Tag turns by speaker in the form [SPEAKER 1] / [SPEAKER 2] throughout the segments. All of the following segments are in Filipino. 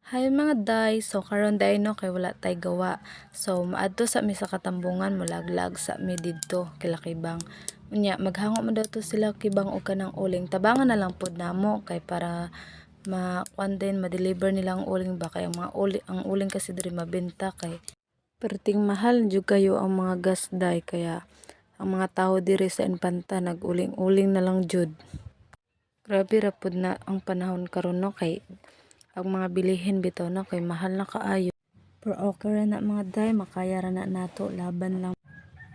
[SPEAKER 1] Hi mga day, so karon day no kay wala tay gawa. So maadto sa mi sa katambungan mulaglag sa mi didto kila Kibang. Unya maghango man daw to sila Kibang og kanang uling. Tabangan na lang pod namo kay para ma-kuan din ma-deliver nila ang uling ba kay ang uling kasi diri mabenta kay perting mahal jud kayo ang mga gas day kaya ang mga tao diri sa Infanta nag-uling-uling na lang jud. Grabe ra pod na ang panahon karon no kay ang mga bilihin bitaw na kay mahal na kaayo. Pero okay ra na mga day, makaya ra na nato laban lang.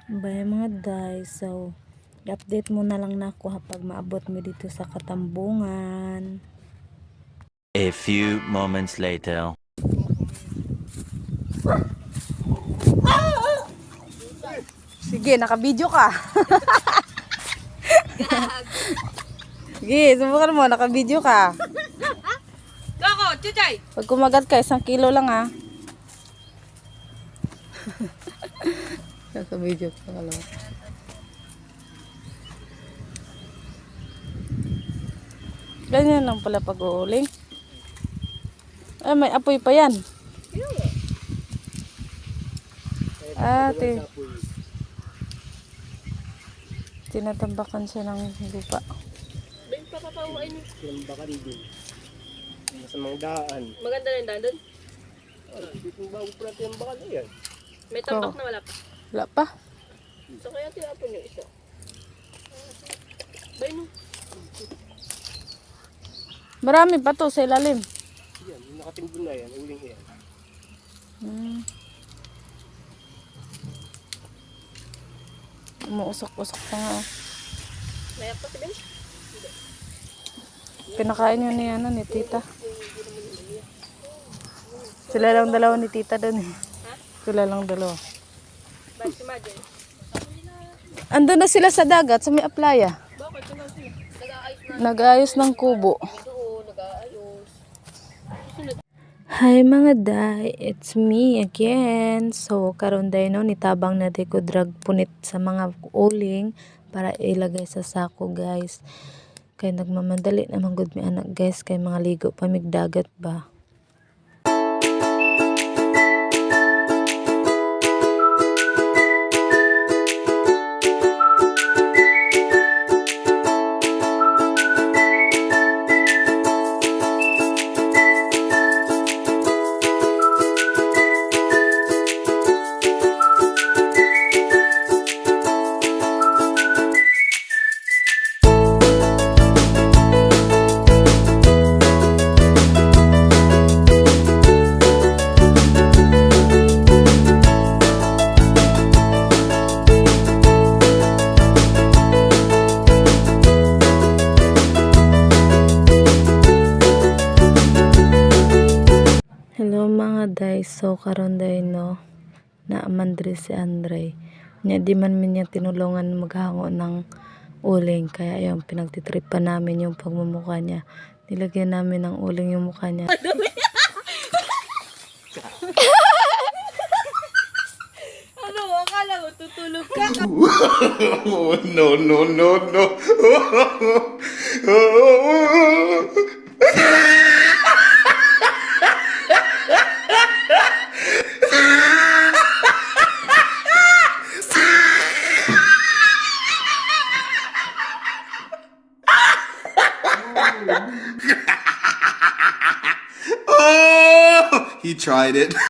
[SPEAKER 1] Bye mga day, so i-update mo na lang nako kapag maabot mi dito sa Katambungan.
[SPEAKER 2] A few moments later.
[SPEAKER 1] Sige, naka-video ka. Sige, subukan mo, naka-video ka.
[SPEAKER 3] Gako, chuchay!
[SPEAKER 1] Pag kumagat ka, 1 kilo lang ha. Naka-video ka lang. Ganyan lang pala pag-uuling. Ay, may apoy pa yan. Ate. Tinatambakan siya ng lupa.
[SPEAKER 3] Bain pa papawain niyo.
[SPEAKER 4] Lambakan din. Sa mga daan.
[SPEAKER 3] Maganda na yung daan doon.
[SPEAKER 4] Dito bago pa natin ang bakal yan.
[SPEAKER 3] May tambak na wala pa.
[SPEAKER 1] Wala pa.
[SPEAKER 3] So kaya tinapon yung isa. Bain mo.
[SPEAKER 1] Marami pa to sa ilalim.
[SPEAKER 4] Yan, yung nakatimbun na yan, uling yan.
[SPEAKER 1] Umuusok-usok pa nga.
[SPEAKER 3] Mayak pa si Ben.
[SPEAKER 1] Pinakain yun ni tita. Sila lang dalawa ni tita doon eh. Sila lang dalawa.
[SPEAKER 3] Bain si Majen.
[SPEAKER 1] Andun na sila sa dagat, sa may aplaya.
[SPEAKER 3] Bakit? Saan sila? Nag-aayos na.
[SPEAKER 1] Nag-ayos ng kubo.
[SPEAKER 3] Doon, nag-aayos.
[SPEAKER 1] Hi mga day, it's me again. So karon day no nitabang na ko drag punit sa mga uling para ilagay sa sako guys. Kay nagmamadali naman gud mi anak guys kay mga ligo pa migdagat ba. Hello mga day, so karon day no na amandre si Andre. Nya di man niya tinulungan maghango ng uling kaya yung pinagtitripan namin yung pagmumukha niya. Nilagyan namin ng uling yung mukha niya.
[SPEAKER 3] Ano? Akala ko tutulog ka.
[SPEAKER 5] Oh, no, no, no, no. Oh, he tried it.